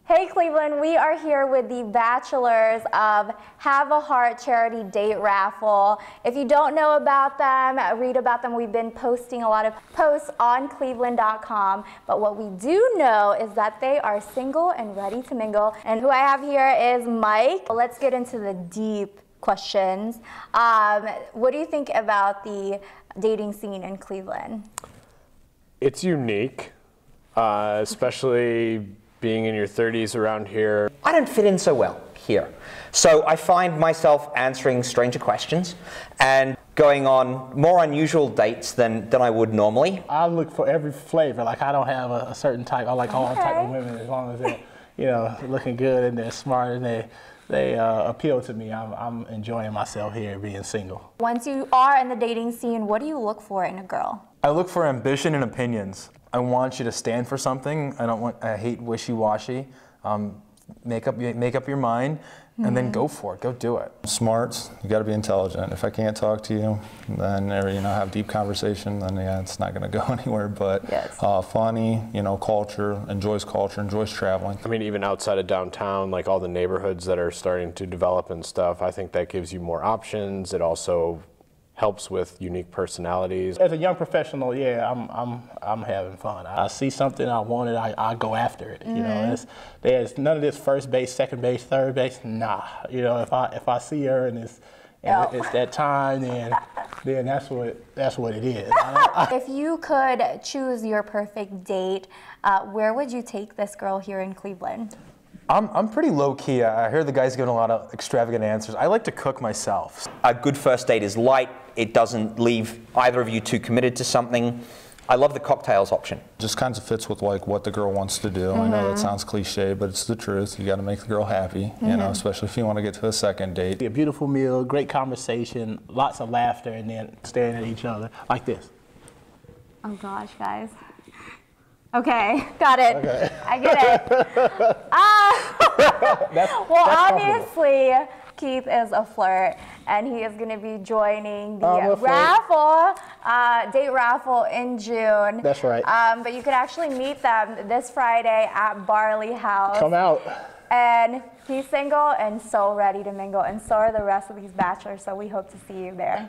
Hey Cleveland, we are here with the bachelors of Have a Heart charity date raffle. If you don't know about them, read about them. We've been posting a lot of posts on cleveland.com, but what we do know is that they are single and ready to mingle. And who I have here is Mike. Let's get into the deep questions. What do you think about the dating scene in Cleveland? It's unique, especially being in your 30s around here. I don't fit in so well here. So I find myself answering stranger questions and going on more unusual dates than I would normally. I look for every flavor. Like, I don't have a certain type. I like all type of women as long as they're, you know, looking good and they're smart and they appeal to me. I'm enjoying myself here being single. Once you are in the dating scene, what do you look for in a girl? I look for ambition and opinions. I want you to stand for something. I hate wishy-washy. Make up your mind and then go for it. Go do it. Smart. You got to be intelligent. If I can't talk to you, then have deep conversation, then yeah, it's not going to go anywhere. But yes. Funny, culture, enjoys traveling. I mean, even outside of downtown, like all the neighborhoods that are starting to develop and stuff, I think that gives you more options. It also helps with unique personalities. As a young professional, yeah, I'm having fun. I see something I want it, I go after it. You know, there's none of this first base, second base, third base. Nah, if I see her and it's that time, then that's what it is. If you could choose your perfect date, where would you take this girl here in Cleveland? I'm pretty low-key. I hear the guys giving a lot of extravagant answers. I like to cook myself. A good first date is light. It doesn't leave either of you too committed to something. I love the cocktails option. Just kind of fits with like what the girl wants to do. I know that sounds cliche, but it's the truth. You got to make the girl happy, especially if you want to get to a second date. A beautiful meal, great conversation, lots of laughter, and then staring at each other like this. Oh gosh, guys. Okay, got it. Okay. I get it. Well, obviously, Keith is a flirt, and he is going to be joining the raffle, date raffle in June. That's right. But you can actually meet them this Friday at Barley House. Come out. And he's single and so ready to mingle, and so are the rest of these bachelors, so we hope to see you there.